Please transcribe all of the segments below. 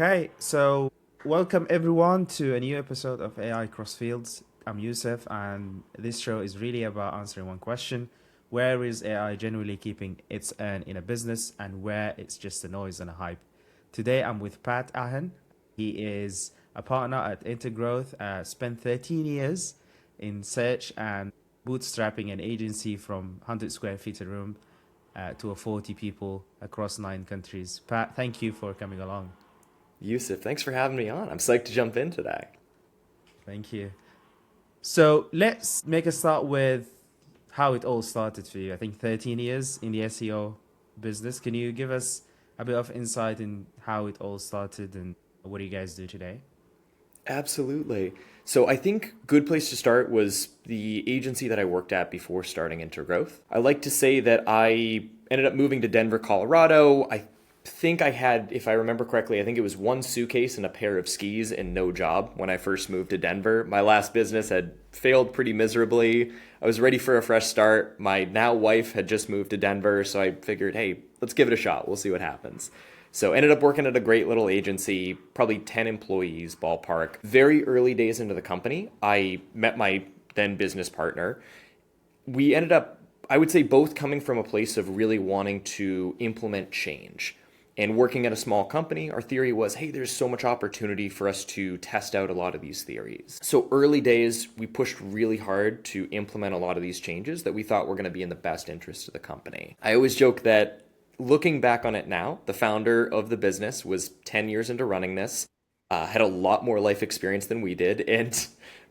Okay, so welcome everyone to a new episode of AI Crossfields. I'm Yusuf, and this show is really about answering one question: where is AI generally keeping its earn in a business, and where it's just a noise and a hype? Today, I'm with Pat Ahern. He is a partner at Intergrowth, spent 13 years in search and bootstrapping an agency from 100 square feet a room to a 40 people across 9 countries. Pat, thank you for coming along. Yusuf, thanks for having me on. I'm psyched to jump in today. Thank you. So let's make a start with how it all started for you. I think 13 years in the SEO business. Can you give us a bit of insight in how it all started and what do you guys do today? Absolutely. So I think good place to start was the agency that I worked at before starting Intergrowth. I like to say that I ended up moving to Denver, Colorado. I think I had, if I remember correctly, I think it was one suitcase and a pair of skis and no job when I first moved to Denver. My last business had failed pretty miserably. I was ready for a fresh start. My now wife had just moved to Denver, so I figured, hey, let's give it a shot. We'll see what happens. So ended up working at a great little agency, probably 10 employees, ballpark. Very early days into the company, I met my then business partner. We ended up, I would say, both coming from a place of really wanting to implement change. And working at a small company, our theory was, hey, there's so much opportunity for us to test out a lot of these theories. So early days, we pushed really hard to implement a lot of these changes that we thought were going to be in the best interest of the company. I always joke that looking back on it now, the founder of the business was 10 years into running this, had a lot more life experience than we did. And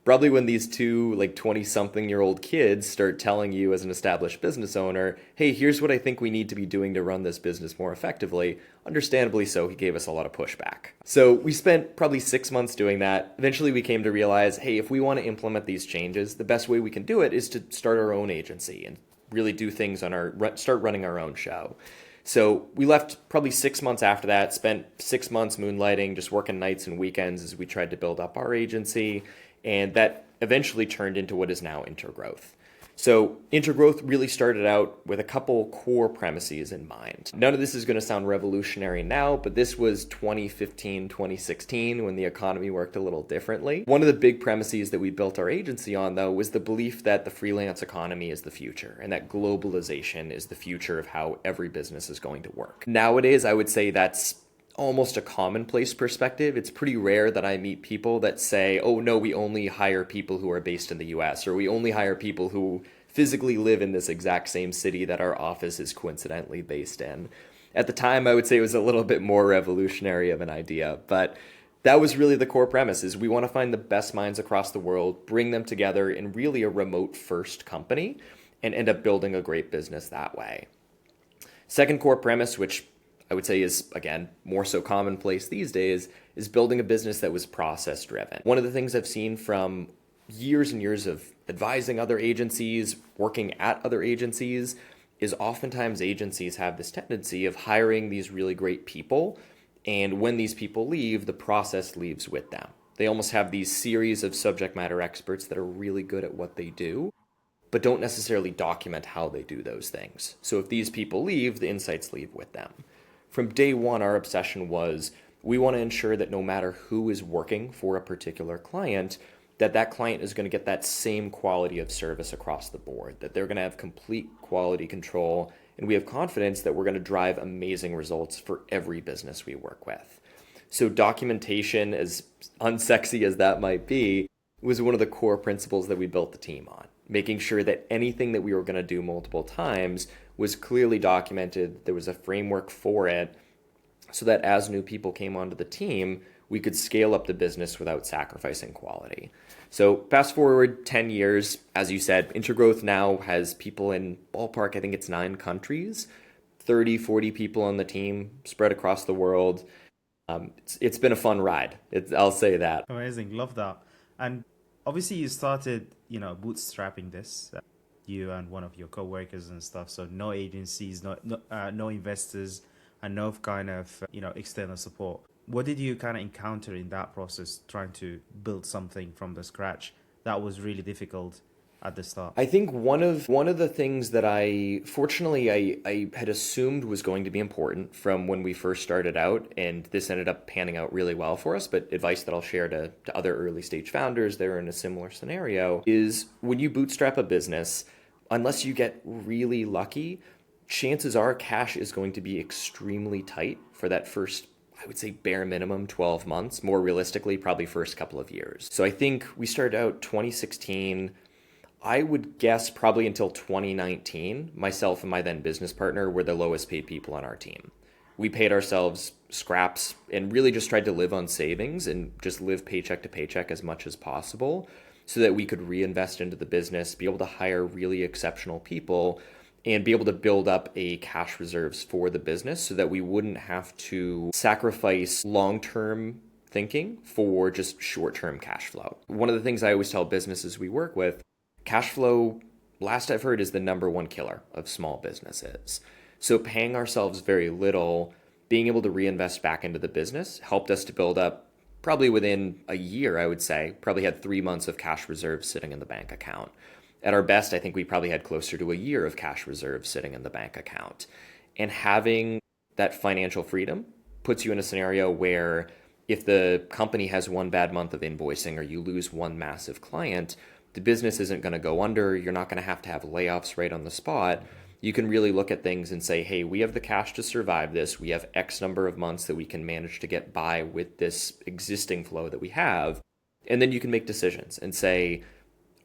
probably when these two, like 20-something-year-old kids start telling you as an established business owner, hey, here's what I think we need to be doing to run this business more effectively, understandably so, he gave us a lot of pushback. So we spent probably 6 months doing that. Eventually we came to realize, hey, if we want to implement these changes, the best way we can do it is to start our own agency and really do things on start running our own show. So we left probably 6 months after that, spent 6 months moonlighting, just working nights and weekends as we tried to build up our agency. And that eventually turned into what is now Intergrowth. So Intergrowth really started out with a couple core premises in mind. None of this is going to sound revolutionary now, but this was 2015, 2016 when the economy worked a little differently. One of the big premises that we built our agency on, though, was the belief that the freelance economy is the future and that globalization is the future of how every business is going to work. Nowadays, I would say that's almost a commonplace perspective. It's pretty rare that I meet people that say, oh no, we only hire people who are based in the US, or we only hire people who physically live in this exact same city that our office is coincidentally based in. At the time, I would say it was a little bit more revolutionary of an idea, but that was really the core premise is we want to find the best minds across the world, bring them together in really a remote first company and end up building a great business that way. Second core premise, which I would say is, again, more so commonplace these days, is building a business that was process driven. One of the things I've seen from years and years of advising other agencies, working at other agencies, is oftentimes agencies have this tendency of hiring these really great people. And when these people leave, the process leaves with them. They almost have these series of subject matter experts that are really good at what they do, but don't necessarily document how they do those things. So if these people leave, the insights leave with them. From day one, our obsession was we want to ensure that no matter who is working for a particular client, that client is going to get that same quality of service across the board, that they're going to have complete quality control, and we have confidence that we're going to drive amazing results for every business we work with. So documentation, as unsexy as that might be, was one of the core principles that we built the team on, making sure that anything that we were going to do multiple times was clearly documented. There was a framework for it so that as new people came onto the team, we could scale up the business without sacrificing quality. So fast forward 10 years, as you said, Intergrowth now has people in ballpark, I think it's 9 countries, 30, 40 people on the team spread across the world. It's been a fun ride. I'll say that. Amazing, love that. And obviously you started, bootstrapping this, you and one of your co-workers and stuff. So no agencies, no investors, and no kind of, external support. What did you kind of encounter in that process, trying to build something from the scratch that was really difficult at the start? I think one of the things that I had assumed was going to be important from when we first started out, and this ended up panning out really well for us, but advice that I'll share to other early stage founders that are in a similar scenario is when you bootstrap a business, unless you get really lucky, chances are cash is going to be extremely tight for that first, I would say, bare minimum 12 months, more realistically, probably first couple of years. So I think we started out 2016. I would guess probably until 2019, myself and my then business partner were the lowest paid people on our team. We paid ourselves scraps and really just tried to live on savings and just live paycheck to paycheck as much as possible so that we could reinvest into the business, be able to hire really exceptional people, and be able to build up a cash reserves for the business so that we wouldn't have to sacrifice long-term thinking for just short-term cash flow. One of the things I always tell businesses we work with, cash flow, last I've heard, is the number one killer of small businesses. So paying ourselves very little, being able to reinvest back into the business helped us to build up probably within a year, I would say, probably had 3 months of cash reserves sitting in the bank account. At our best, I think we probably had closer to a year of cash reserves sitting in the bank account. And having that financial freedom puts you in a scenario where if the company has one bad month of invoicing or you lose one massive client, the business isn't going to go under. You're not going to have layoffs right on the spot. You can really look at things and say, hey, we have the cash to survive this. We have X number of months that we can manage to get by with this existing flow that we have. And then you can make decisions and say,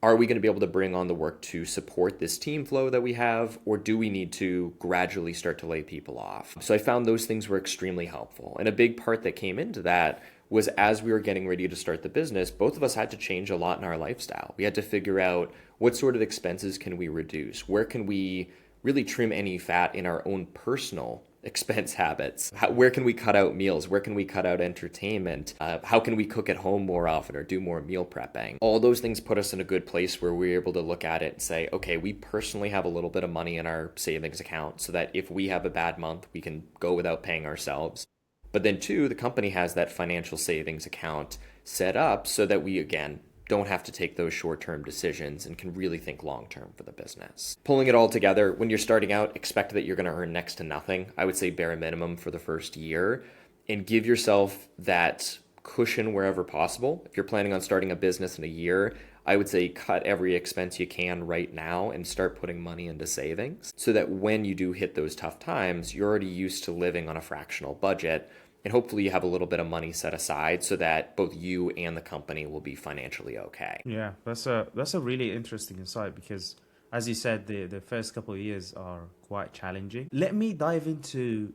are we going to be able to bring on the work to support this team flow that we have, or do we need to gradually start to lay people off? So I found those things were extremely helpful. And a big part that came into that was as we were getting ready to start the business, both of us had to change a lot in our lifestyle. We had to figure out what sort of expenses can we reduce? Where can we really trim any fat in our own personal expense habits? Where can we cut out meals? Where can we cut out entertainment? How can we cook at home more often or do more meal prepping? All those things put us in a good place where we're able to look at it and say, okay, we personally have a little bit of money in our savings account so that if we have a bad month, we can go without paying ourselves. But then two, the company has that financial savings account set up so that we, again, don't have to take those short-term decisions and can really think long-term for the business. Pulling it all together, when you're starting out, expect that you're going to earn next to nothing. I would say bare minimum for the first year, and give yourself that cushion wherever possible. If you're planning on starting a business in a year, I would say cut every expense you can right now and start putting money into savings so that when you do hit those tough times, you're already used to living on a fractional budget. And hopefully you have a little bit of money set aside so that both you and the company will be financially okay. Yeah, that's a really interesting insight because, as you said, the first couple of years are quite challenging. Let me dive into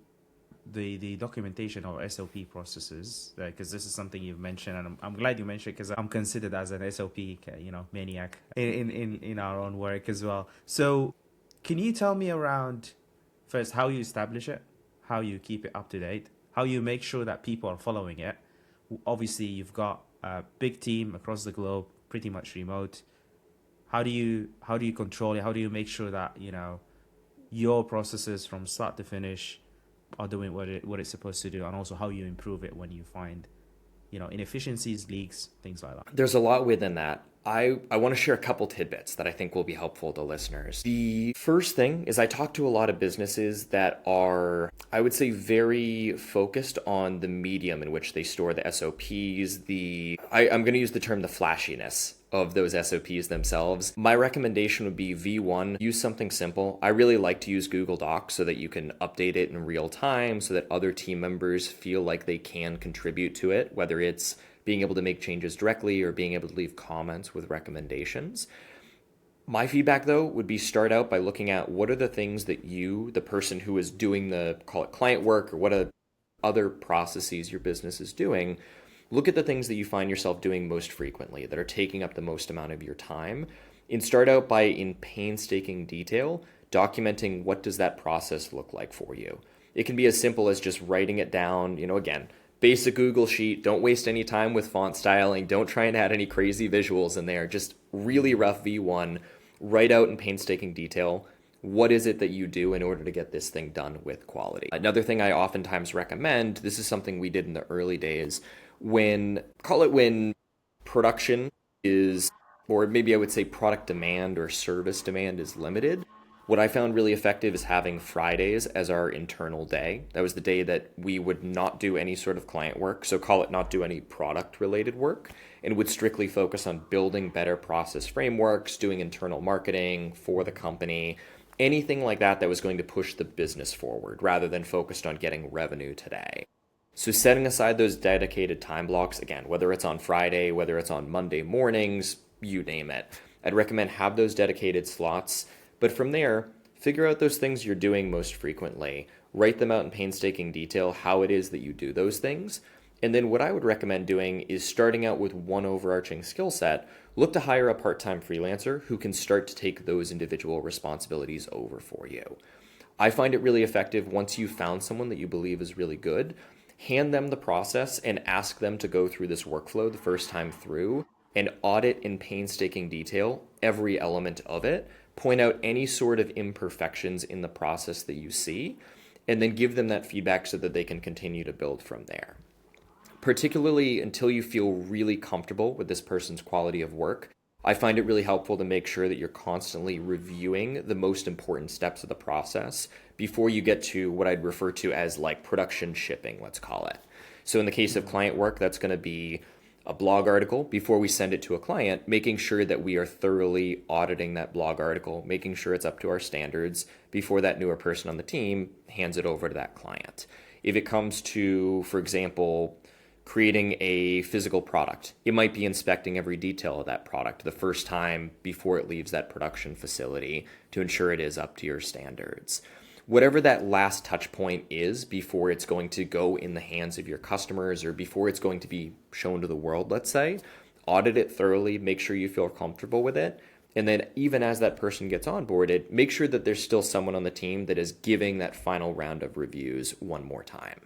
the documentation or SOP processes because this is something you've mentioned, and I'm glad you mentioned because I'm considered as an SOP maniac in our own work as well. So, can you tell me around first how you establish it, how you keep it up to date, how you make sure that people are following it? Obviously, you've got a big team across the globe, pretty much remote. How do you control it? How do you make sure that your processes from start to finish are doing what it's supposed to do, and also how you improve it when you find inefficiencies, leaks, things like that? There's a lot within that. I want to share a couple tidbits that I think will be helpful to listeners. The first thing is I talk to a lot of businesses that are, I would say, very focused on the medium in which they store the SOPs, I'm going to use the term the flashiness of those SOPs themselves. My recommendation would be V1, use something simple. I really like to use Google Docs so that you can update it in real time so that other team members feel like they can contribute to it, whether it's being able to make changes directly or being able to leave comments with recommendations. My feedback, though, would be start out by looking at what are the things that you, the person who is doing the, call it client work, or what are other processes your business is doing. Look at the things that you find yourself doing most frequently that are taking up the most amount of your time, and start out by, in painstaking detail, documenting what does that process look like for you. It can be as simple as just writing it down, again, basic Google sheet. Don't waste any time with font styling. Don't try and add any crazy visuals in there. Just really rough V1. Write out in painstaking detail what is it that you do in order to get this thing done with quality. Another thing I oftentimes recommend, this is something we did in the early days, when production is or maybe I would say product demand or service demand is limited, what I found really effective is having Fridays as our internal day. That was the day that we would not do any sort of client work, so call it not do any product related work, and would strictly focus on building better process frameworks, doing internal marketing for the company, anything like that that was going to push the business forward rather than focused on getting revenue today. So setting aside those dedicated time blocks, again, whether it's on Friday, whether it's on Monday mornings, you name it, I'd recommend have those dedicated slots. But from there, figure out those things you're doing most frequently, write them out in painstaking detail, how it is that you do those things. And then what I would recommend doing is starting out with one overarching skill set, look to hire a part-time freelancer who can start to take those individual responsibilities over for you. I find it really effective once you've found someone that you believe is really good, hand them the process and ask them to go through this workflow the first time through and audit in painstaking detail every element of it, point out any sort of imperfections in the process that you see, and then give them that feedback so that they can continue to build from there. Particularly until you feel really comfortable with this person's quality of work, I find it really helpful to make sure that you're constantly reviewing the most important steps of the process before you get to what I'd refer to as like production shipping, let's call it. So in the case of client work, that's going to be a blog article before we send it to a client, making sure that we are thoroughly auditing that blog article, making sure it's up to our standards before that newer person on the team hands it over to that client. If it comes to, for example, creating a physical product, it might be inspecting every detail of that product the first time before it leaves that production facility to ensure it is up to your standards. Whatever that last touch point is before it's going to go in the hands of your customers or before it's going to be shown to the world, let's say, audit it thoroughly, make sure you feel comfortable with it. And then even as that person gets onboarded, make sure that there's still someone on the team that is giving that final round of reviews one more time.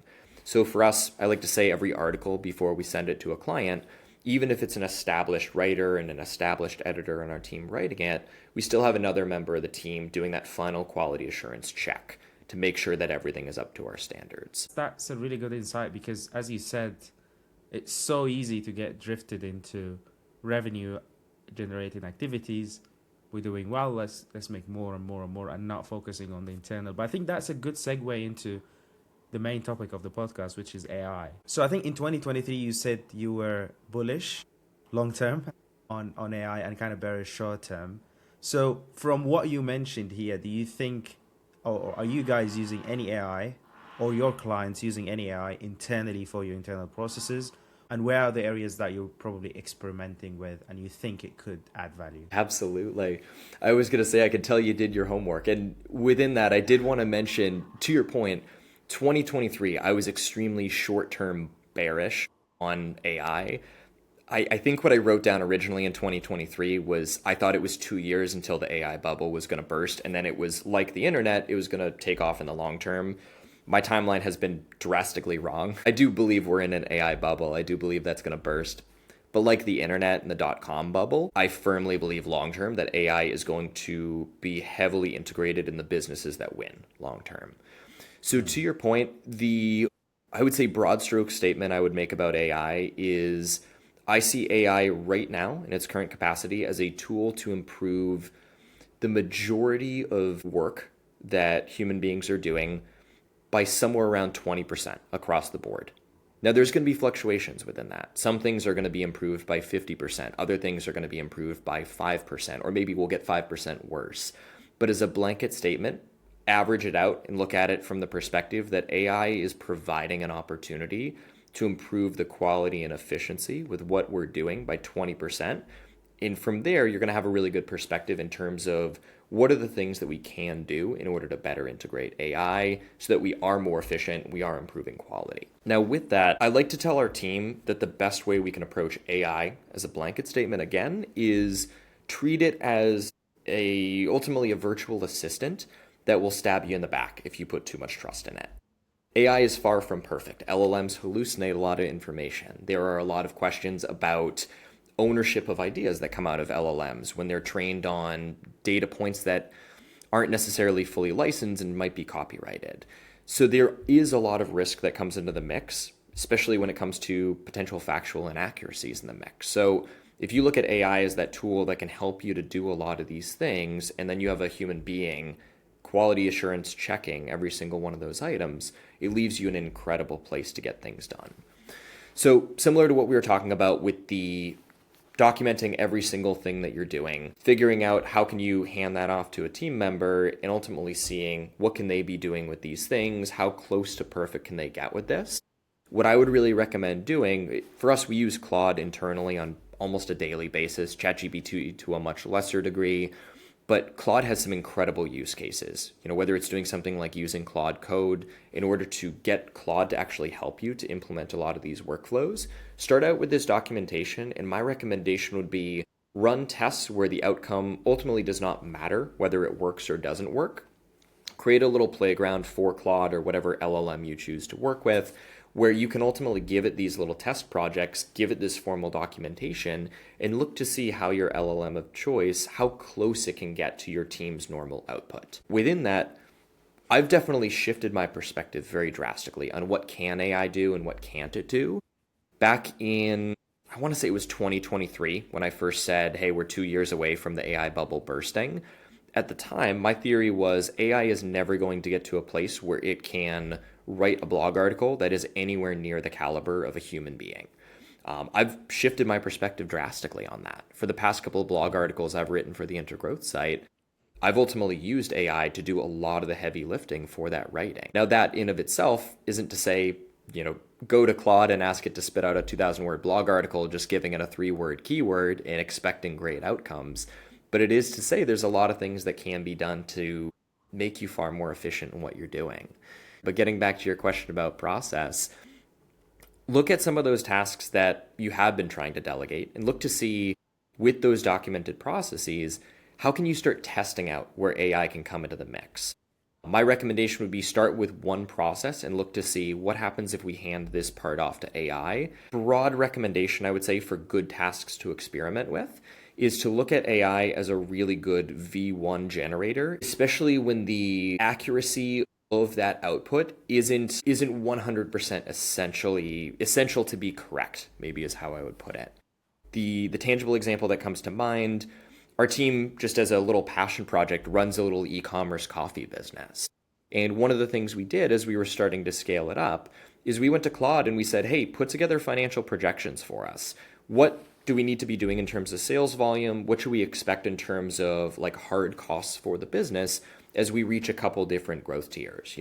So for us, I like to say every article before we send it to a client, even if it's an established writer and an established editor on our team writing it, we still have another member of the team doing that final quality assurance check to make sure that everything is up to our standards. That's a really good insight because, as you said, it's so easy to get drifted into revenue generating activities. We're doing well, let's make more and more and more and not focusing on the internal. But I think that's a good segue into the main topic of the podcast, which is AI. So I think in 2023, you said you were bullish long-term on AI and kind of bearish short-term. So from what you mentioned here, do you think, or are you guys using any AI or your clients using any AI internally for your internal processes? And where are the areas that you're probably experimenting with and you think it could add value? Absolutely. I was going to say, I could tell you did your homework. And within that, I did want to mention, to your point, 2023, I was extremely short-term bearish on AI. I think what I wrote down originally in 2023 was I thought it was 2 years until the AI bubble was going to burst. And then it was like the internet, it was going to take off in the long term. My timeline has been drastically wrong. I do believe we're in an AI bubble. I do believe that's going to burst. But like the internet and the .com bubble, I firmly believe long-term that AI is going to be heavily integrated in the businesses that win long-term. So to your point, I would say broad stroke statement I would make about AI is I see AI right now in its current capacity as a tool to improve the majority of work that human beings are doing by somewhere around 20% across the board. Now, there's going to be fluctuations within that. Some things are going to be improved by 50%. Other things are going to be improved by 5%, or maybe we'll get 5% worse. But as a blanket statement, average it out and look at it from the perspective that AI is providing an opportunity to improve the quality and efficiency with what we're doing by 20%. And from there, you're going to have a really good perspective in terms of what are the things that we can do in order to better integrate AI so that we are more efficient, we are improving quality. Now, with that, I like to tell our team that the best way we can approach AI as a blanket statement, again, is treat it as ultimately a virtual assistant that will stab you in the back if you put too much trust in it. AI is far from perfect. LLMs hallucinate a lot of information. There are a lot of questions about ownership of ideas that come out of LLMs when they're trained on data points that aren't necessarily fully licensed and might be copyrighted. So there is a lot of risk that comes into the mix, especially when it comes to potential factual inaccuracies in the mix. So If you look at AI as that tool that can help you to do a lot of these things, and then you have a human being quality assurance checking every single one of those items, it leaves you in an incredible place to get things done. So similar to what we were talking about with the documenting every single thing that you're doing, figuring out how can you hand that off to a team member, and ultimately seeing what can they be doing with these things, how close to perfect can they get with this. What I would really recommend doing, for us, we use Claude internally on almost a daily basis, ChatGPT to a much lesser degree, but Claude has some incredible use cases. Whether it's doing something like using Claude Code in order to get Claude to actually help you to implement a lot of these workflows, start out with this documentation, and my recommendation would be run tests where the outcome ultimately does not matter whether it works or doesn't work. Create a little playground for Claude or whatever LLM you choose to work with, where you can ultimately give it these little test projects, give it this formal documentation, and look to see how your LLM of choice, how close it can get to your team's normal output. Within that, I've definitely shifted my perspective very drastically on what can AI do and what can't it do. Back in, I want to say it was 2023, when I first said, hey, we're 2 years away from the AI bubble bursting. At the time, my theory was AI is never going to get to a place where it can write a blog article that is anywhere near the caliber of a human being. I've shifted my perspective drastically on that. For the past couple of blog articles I've written for the Intergrowth site, I've ultimately used AI to do a lot of the heavy lifting for that writing. Now, that in of itself isn't to say, go to Claude and ask it to spit out a 2,000-word blog article, just giving it a 3-word keyword and expecting great outcomes. But it is to say there's a lot of things that can be done to make you far more efficient in what you're doing. But getting back to your question about process, look at some of those tasks that you have been trying to delegate and look to see, with those documented processes, how can you start testing out where AI can come into the mix? My recommendation would be start with one process and look to see what happens if we hand this part off to AI. Broad recommendation, I would say, for good tasks to experiment with is to look at AI as a really good V1 generator, especially when the accuracy of that output isn't 100% essential to be correct, maybe is how I would put it. The tangible example that comes to mind, our team, just as a little passion project, runs a little e-commerce coffee business. And one of the things we did as we were starting to scale it up is we went to Claude and we said, hey, put together financial projections for us. What do we need to be doing in terms of sales volume? What should we expect in terms of hard costs for the business as we reach a couple different growth tiers?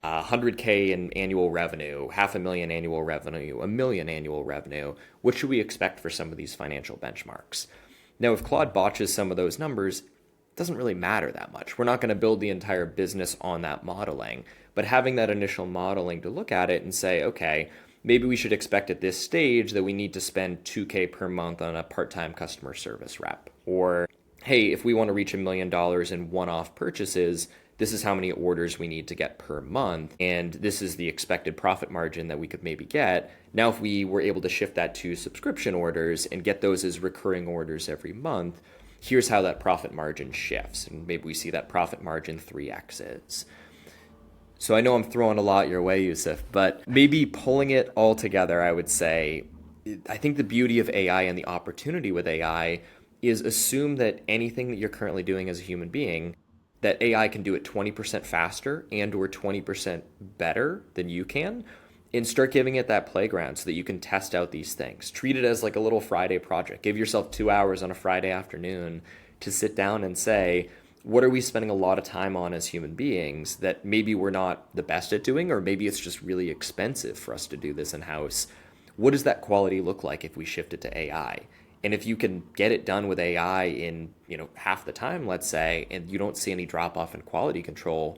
100K in annual revenue, $500,000 annual revenue, $1 million annual revenue. What should we expect for some of these financial benchmarks? Now, if Claude botches some of those numbers, it doesn't really matter that much. We're not going to build the entire business on that modeling, but having that initial modeling to look at it and say, okay, maybe we should expect at this stage that we need to spend $2K per month on a part-time customer service rep. Or, hey, if we want to reach $1 million in one-off purchases, this is how many orders we need to get per month, and this is the expected profit margin that we could maybe get. Now, if we were able to shift that to subscription orders and get those as recurring orders every month, here's how that profit margin shifts, and maybe we see that profit margin 3x's. So I know I'm throwing a lot your way, Yusuf, but maybe pulling it all together, I would say, I think the beauty of AI and the opportunity with AI is assume that anything that you're currently doing as a human being, that AI can do it 20% faster and or 20% better than you can, and start giving it that playground so that you can test out these things. Treat it as like a little Friday project. Give yourself 2 hours on a Friday afternoon to sit down and say, what are we spending a lot of time on as human beings that maybe we're not the best at doing, or maybe it's just really expensive for us to do this in-house? What does that quality look like if we shift it to AI? And if you can get it done with AI in, half the time, let's say, and you don't see any drop off in quality control,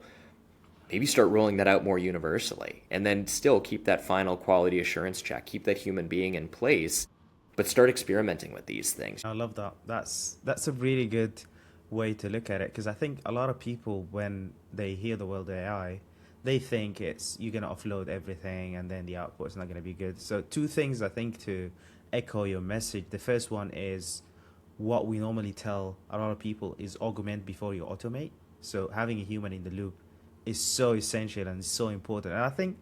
maybe start rolling that out more universally, and then still keep that final quality assurance check, keep that human being in place, but start experimenting with these things. I love that. That's a really good way to look at it, because I think a lot of people, when they hear the word AI, they think it's you're going to offload everything and then the output is not going to be good. So 2 things I think to echo your message. The first one is what we normally tell a lot of people is augment before you automate. So having a human in the loop is so essential and so important. And I think,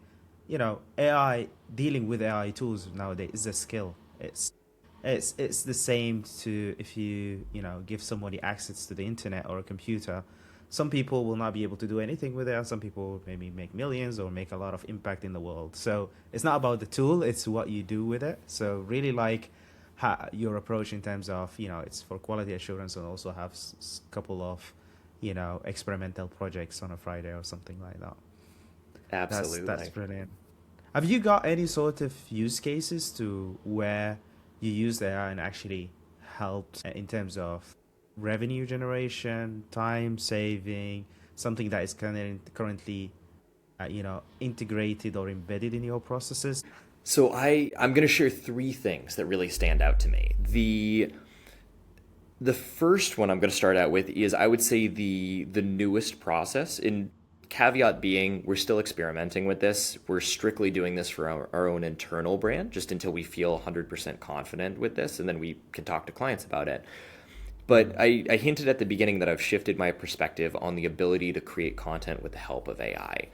AI, dealing with AI tools nowadays is a skill. It's the same to if you know give somebody access to the internet or a computer. Some people will not be able to do anything with it, and some people maybe make millions or make a lot of impact in the world. So it's not about the tool; it's what you do with it. So really like your approach in terms of it's for quality assurance and also have couple of experimental projects on a Friday or something like that. That's Absolutely. brilliant. Have you got any sort of use cases to where you use AI and actually helped in terms of revenue generation, time saving, something that is currently integrated or embedded in your processes? So I'm going to share three things that really stand out to me. The first one I'm going to start out with is I would say the newest process. In caveat being, we're still experimenting with this. We're strictly doing this for our own internal brand, just until we feel 100% confident with this, and then we can talk to clients about it. But I hinted at the beginning that I've shifted my perspective on the ability to create content with the help of AI.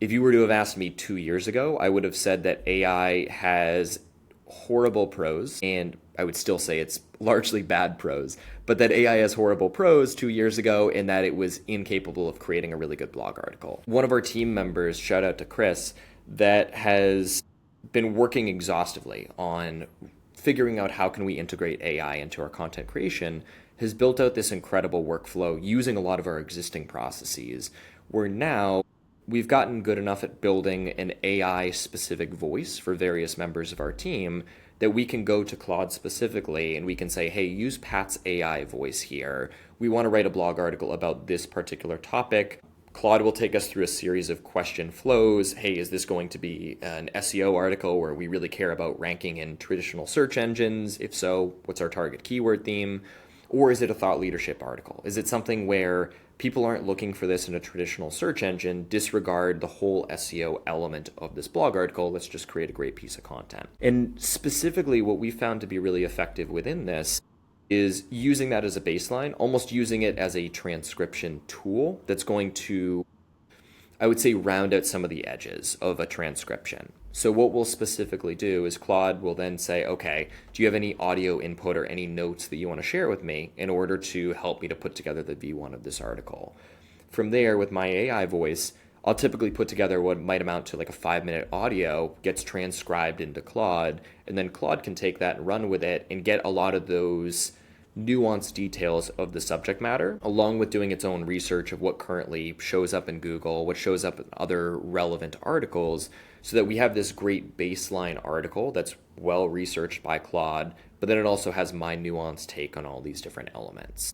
If you were to have asked me 2 years ago, I would have said that AI has horrible prose, and I would still say it's largely bad prose, but that AI has horrible prose 2 years ago and that it was incapable of creating a really good blog article. One of our team members, shout out to Chris, that has been working exhaustively on figuring out how can we integrate AI into our content creation, has built out this incredible workflow using a lot of our existing processes, where now we've gotten good enough at building an AI specific voice for various members of our team that we can go to Claude specifically and we can say, hey, use Pat's AI voice here. We want to write a blog article about this particular topic. Claude will take us through a series of question flows. Hey, is this going to be an SEO article where we really care about ranking in traditional search engines? If so, what's our target keyword theme? Or is it a thought leadership article? Is it something where people aren't looking for this in a traditional search engine, disregard the whole SEO element of this blog article, let's just create a great piece of content? And specifically, what we found to be really effective within this is using that as a baseline, almost using it as a transcription tool that's going to, I would say, round out some of the edges of a transcription. So what we'll specifically do is Claude will then say, okay, do you have any audio input or any notes that you want to share with me in order to help me to put together the V1 of this article? From there, with my AI voice, I'll typically put together what might amount to like a 5-minute audio, gets transcribed into Claude, and then Claude can take that and run with it and get a lot of those nuanced details of the subject matter, along with doing its own research of what currently shows up in Google, what shows up in other relevant articles, so that we have this great baseline article that's well researched by Claude, but then it also has my nuanced take on all these different elements.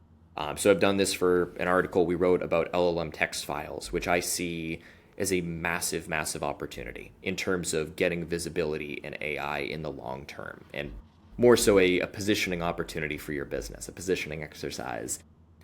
So I've done this for an article we wrote about LLM text files, which I see as a massive, massive opportunity in terms of getting visibility in AI in the long term, and more so a positioning opportunity for your business, a positioning exercise.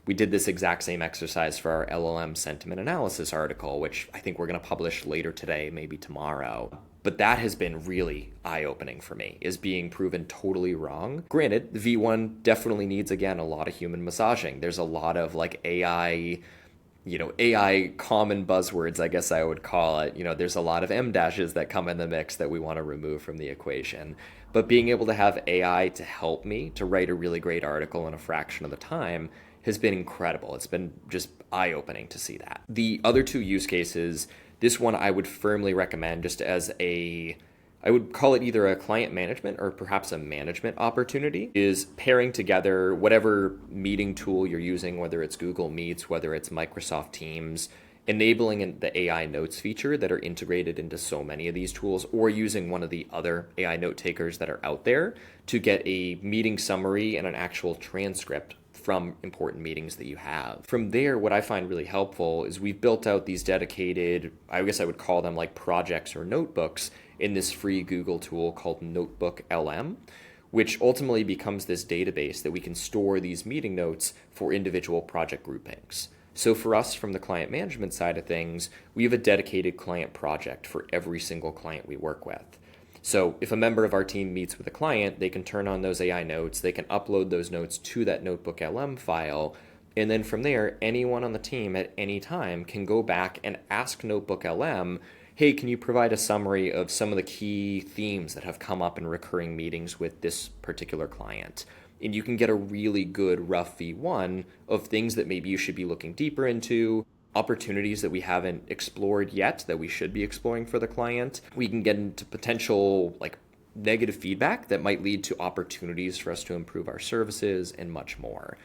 We did this exact same exercise for our LLM sentiment analysis article, which I think we're going to publish later today, maybe tomorrow. But that has been really eye-opening for me, is being proven totally wrong. Granted, the V1 definitely needs, again, a lot of human massaging. There's a lot of like AI common buzzwords, I guess I would call it. There's a lot of M dashes that come in the mix that we want to remove from the equation. But being able to have AI to help me to write a really great article in a fraction of the time has been incredible. It's been just eye-opening to see that. The other two use cases, this one I would firmly recommend just as I would call it either a client management or perhaps a management opportunity, is pairing together whatever meeting tool you're using, whether it's Google Meets, whether it's Microsoft Teams, enabling the AI notes feature that are integrated into so many of these tools, or using one of the other AI note takers that are out there to get a meeting summary and an actual transcript from important meetings that you have. From there, what I find really helpful is we've built out these dedicated, I guess I would call them like projects or notebooks in this free Google tool called Notebook LM, which ultimately becomes this database that we can store these meeting notes for individual project groupings. So for us, from the client management side of things, we have a dedicated client project for every single client we work with. So if a member of our team meets with a client, they can turn on those AI notes, they can upload those notes to that Notebook LM file, and then from there, anyone on the team at any time can go back and ask Notebook LM, hey, can you provide a summary of some of the key themes that have come up in recurring meetings with this particular client? And you can get a really good rough V1 of things that maybe you should be looking deeper into, opportunities that we haven't explored yet that we should be exploring for the client. We can get into potential like negative feedback that might lead to opportunities for us to improve our services and much more.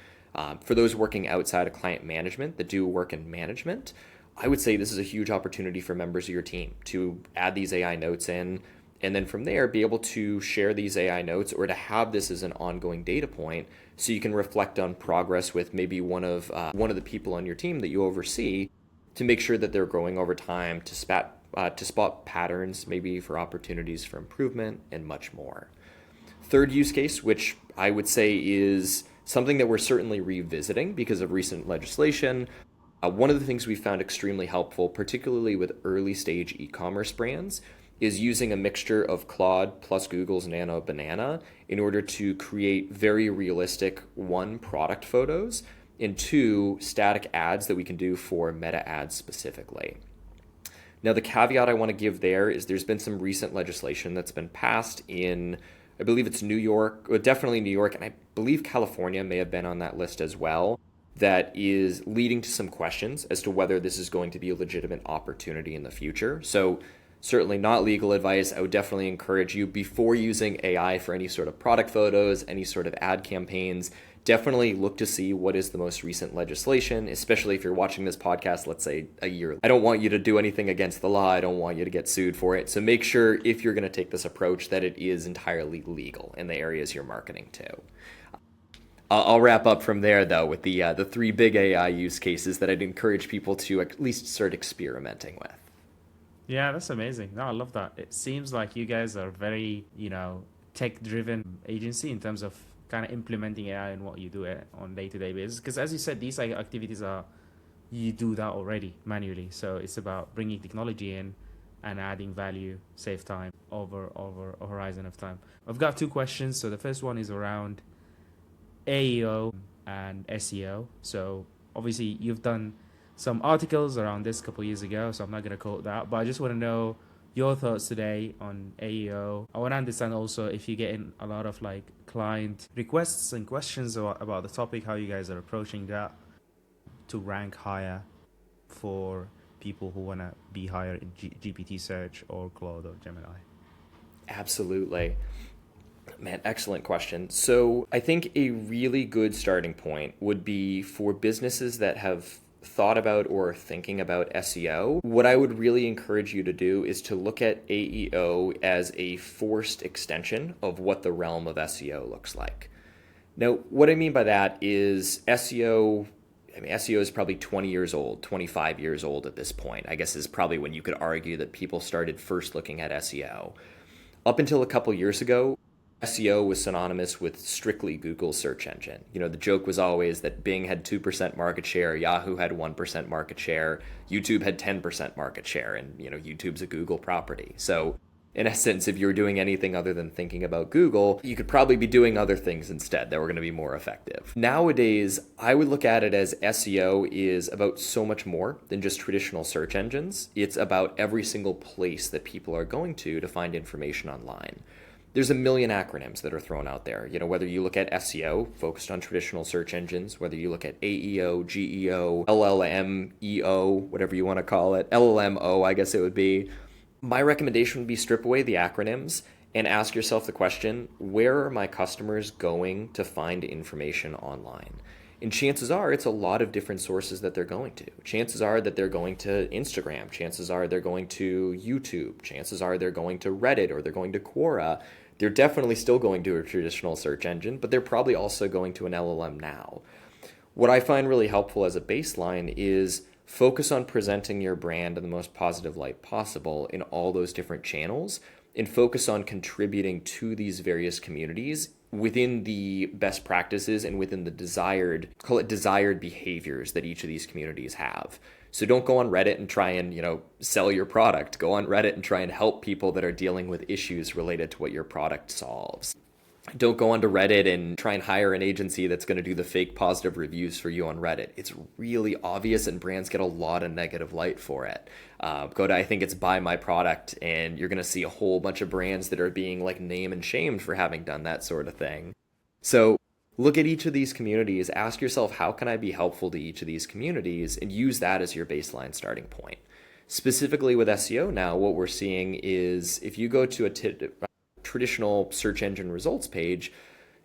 For those working outside of client management that do work in management, I would say this is a huge opportunity for members of your team to add these AI notes in, and then from there be able to share these AI notes or to have this as an ongoing data point so you can reflect on progress with maybe one of the people on your team that you oversee to make sure that they're growing over time, to spot patterns, maybe for opportunities for improvement, and much more. Third use case, which I would say is something that we're certainly revisiting because of recent legislation. One of the things we found extremely helpful, particularly with early stage e-commerce brands, is using a mixture of Claude plus Google's Nano Banana in order to create very realistic, one, product photos, and two, static ads that we can do for meta ads specifically. Now, the caveat I want to give there is there's been some recent legislation that's been passed in, I believe it's New York, or definitely New York, and I believe California may have been on that list as well, that is leading to some questions as to whether this is going to be a legitimate opportunity in the future. So certainly not legal advice. I would definitely encourage you, before using AI for any sort of product photos, any sort of ad campaigns, definitely look to see what is the most recent legislation, especially if you're watching this podcast, let's say a year. I don't want you to do anything against the law. I don't want you to get sued for it. So make sure if you're going to take this approach that it is entirely legal in the areas you're marketing to. I'll wrap up from there, though, with the three big AI use cases that I'd encourage people to at least start experimenting with. Yeah, that's amazing. No, I love that. It seems like you guys are very, tech-driven agency in terms of kind of implementing AI in what you do on day-to-day basis. Because as you said, these activities you do that already manually. So it's about bringing technology in and adding value, save time over a horizon of time. I've got two questions. So the first one is around AEO and SEO. So obviously you've done some articles around this a couple of years ago, so I'm not going to quote that, but I just want to know your thoughts today on AEO. I want to understand also if you get in a lot of like client requests and questions about the topic, how you guys are approaching that to rank higher for people who want to be higher in GPT search or Claude or Gemini. Absolutely. Man, excellent question. So I think a really good starting point would be for businesses that have thought about or thinking about SEO. What I would really encourage you to do is to look at AEO as a forced extension of what the realm of SEO looks like. Now, what I mean by that is SEO is probably 20 years old, 25 years old at this point, I guess is probably when you could argue that people started first looking at SEO. Up until a couple years ago, SEO was synonymous with strictly Google search engine. The joke was always that Bing had 2% market share, Yahoo had 1% market share, YouTube had 10% market share, and YouTube's a Google property. So in essence, if you were doing anything other than thinking about Google, you could probably be doing other things instead that were going to be more effective. Nowadays, I would look at it as SEO is about so much more than just traditional search engines. It's about every single place that people are going to find information online. There's a million acronyms that are thrown out there. Whether you look at SEO, focused on traditional search engines, whether you look at AEO, GEO, LLMEO, whatever you want to call it, LLMO, I guess it would be. My recommendation would be strip away the acronyms and ask yourself the question, where are my customers going to find information online? And chances are it's a lot of different sources that they're going to. Chances are that they're going to Instagram. Chances are they're going to YouTube. Chances are they're going to Reddit or they're going to Quora. They're definitely still going to a traditional search engine, but they're probably also going to an LLM now. What I find really helpful as a baseline is focus on presenting your brand in the most positive light possible in all those different channels and focus on contributing to these various communities within the best practices and within the desired behaviors that each of these communities have. So don't go on Reddit and try and, sell your product. Go on Reddit and try and help people that are dealing with issues related to what your product solves. Don't go onto Reddit and try and hire an agency that's going to do the fake positive reviews for you on Reddit. It's really obvious and brands get a lot of negative light for it. Go to, I think it's Buy My Product, and you're going to see a whole bunch of brands that are being like name and shamed for having done that sort of thing. So look at each of these communities, ask yourself, how can I be helpful to each of these communities, and use that as your baseline starting point. Specifically with SEO now, what we're seeing is if you go to a traditional search engine results page,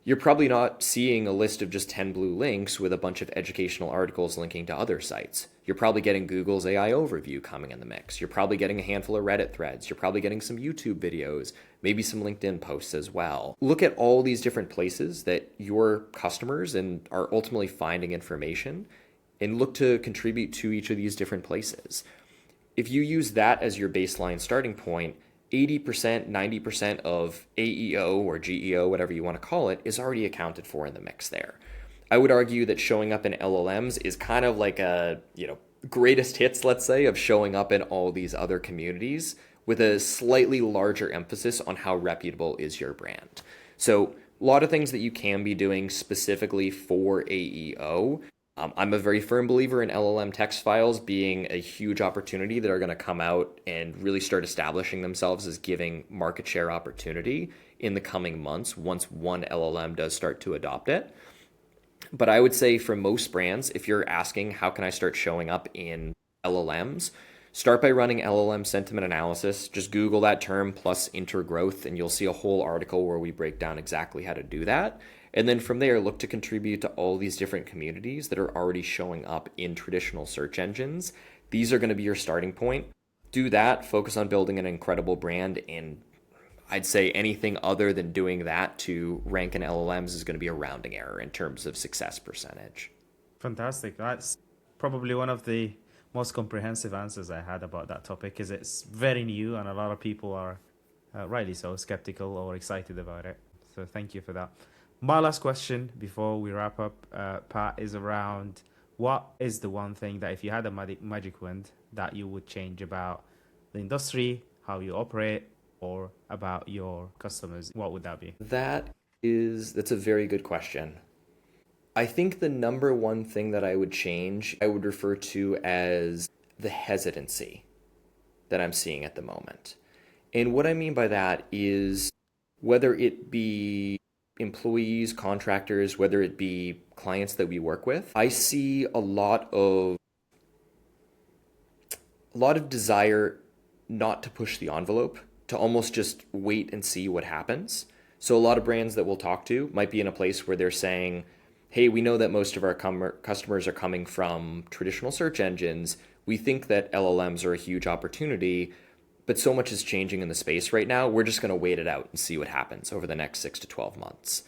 you're probably not seeing a list of just 10 blue links with a bunch of educational articles linking to other sites. You're probably getting Google's AI overview coming in the mix. You're probably getting a handful of Reddit threads. You're probably getting some YouTube videos, maybe some LinkedIn posts as well. Look at all these different places that your customers and are ultimately finding information, and look to contribute to each of these different places. If you use that as your baseline starting point, 80%, 90% of AEO or GEO, whatever you want to call it, is already accounted for in the mix there. I would argue that showing up in LLMs is kind of like a, greatest hits, let's say, of showing up in all these other communities with a slightly larger emphasis on how reputable is your brand. So a lot of things that you can be doing specifically for AEO. I'm a very firm believer in LLM text files being a huge opportunity that are going to come out and really start establishing themselves as giving market share opportunity in the coming months once one LLM does start to adopt it. But I would say for most brands, if you're asking how can I start showing up in LLMs, start by running LLM sentiment analysis. Just Google that term plus Intergrowth, and you'll see a whole article where we break down exactly how to do that. And then from there, look to contribute to all these different communities that are already showing up in traditional search engines. These are going to be your starting point. Do that, focus on building an incredible brand, and I'd say anything other than doing that to rank in LLMs is going to be a rounding error in terms of success percentage. Fantastic. That's probably one of the most comprehensive answers I had about that topic, because it's very new and a lot of people are rightly so skeptical or excited about it. So thank you for that. My last question before we wrap up, Pat, is around what is the one thing that if you had a magic wand that you would change about the industry, how you operate, or about your customers? What would that be? That's a very good question. I think the number one thing that I would change, I would refer to as the hesitancy that I'm seeing at the moment. And what I mean by that is whether it be employees, contractors, whether it be clients that we work with, I see a lot of desire not to push the envelope, to almost just wait and see what happens. So a lot of brands that we'll talk to might be in a place where they're saying, hey, we know that most of our customers are coming from traditional search engines. We think that LLMs are a huge opportunity, but so much is changing in the space right now. We're just going to wait it out and see what happens over the next 6 to 12 months.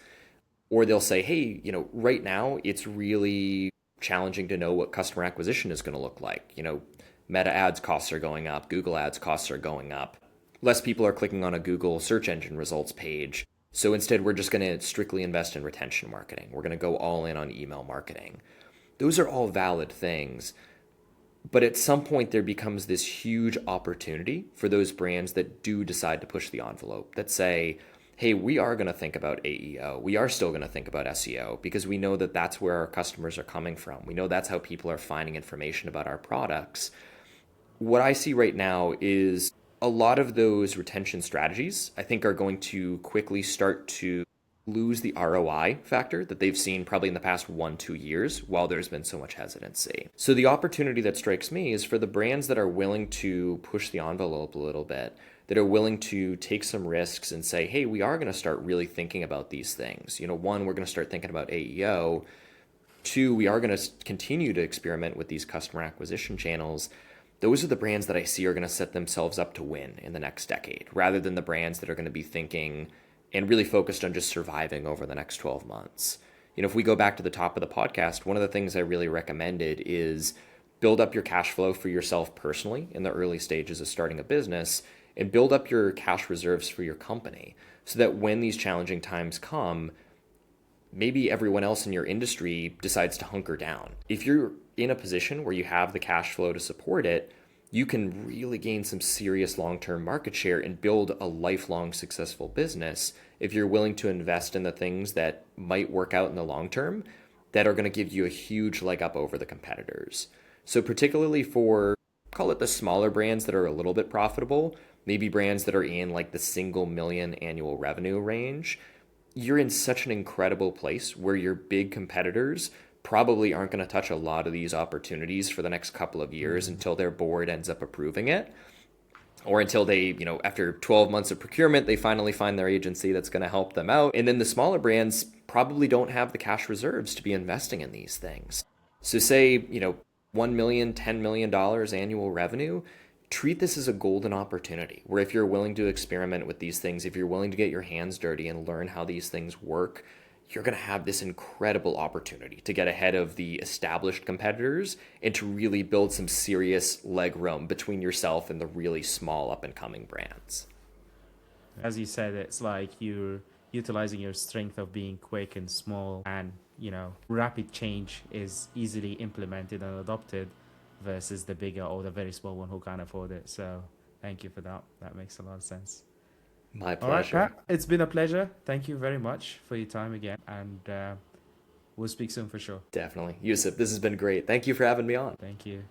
Or they'll say, hey, right now it's really challenging to know what customer acquisition is going to look like. Meta ads costs are going up. Google ads costs are going up. Less people are clicking on a Google search engine results page. So instead, we're just going to strictly invest in retention marketing. We're going to go all in on email marketing. Those are all valid things. But at some point, there becomes this huge opportunity for those brands that do decide to push the envelope, that say, hey, we are going to think about AEO. We are still going to think about SEO because we know that that's where our customers are coming from. We know that's how people are finding information about our products. What I see right now is a lot of those retention strategies, I think, are going to quickly start to lose the ROI factor that they've seen probably in the past 1-2 years while there's been so much hesitancy. So the opportunity that strikes me is for the brands that are willing to push the envelope a little bit, that are willing to take some risks and say, hey, we are going to start really thinking about these things. One, we're going to start thinking about AEO. 2, we are going to continue to experiment with these customer acquisition channels. Those are the brands that I see are going to set themselves up to win in the next decade, rather than the brands that are going to be thinking and really focused on just surviving over the next 12 months. If we go back to the top of the podcast, one of the things I really recommended is build up your cash flow for yourself personally in the early stages of starting a business, and build up your cash reserves for your company so that when these challenging times come, maybe everyone else in your industry decides to hunker down. If you're in a position where you have the cash flow to support it, you can really gain some serious long-term market share and build a lifelong successful business if you're willing to invest in the things that might work out in the long term that are going to give you a huge leg up over the competitors. So particularly for, call it the smaller brands that are a little bit profitable, maybe brands that are in like the single million annual revenue range, you're in such an incredible place where your big competitors probably aren't going to touch a lot of these opportunities for the next couple of years until their board ends up approving it, or until they, after 12 months of procurement, they finally find their agency that's going to help them out. And then the smaller brands probably don't have the cash reserves to be investing in these things. So say, $1 million, $10 million annual revenue, treat this as a golden opportunity where if you're willing to experiment with these things, if you're willing to get your hands dirty and learn how these things work, you're going to have this incredible opportunity to get ahead of the established competitors and to really build some serious leg room between yourself and the really small up and coming brands. As you said, it's like you're utilizing your strength of being quick and small, and rapid change is easily implemented and adopted versus the bigger or the very small one who can't afford it. So thank you for that. That makes a lot of sense. My All right, pleasure. Pat, it's been a pleasure. Thank you very much for your time again, and we'll speak soon for sure. Definitely. Yusuf, this has been great. Thank you for having me on. Thank you.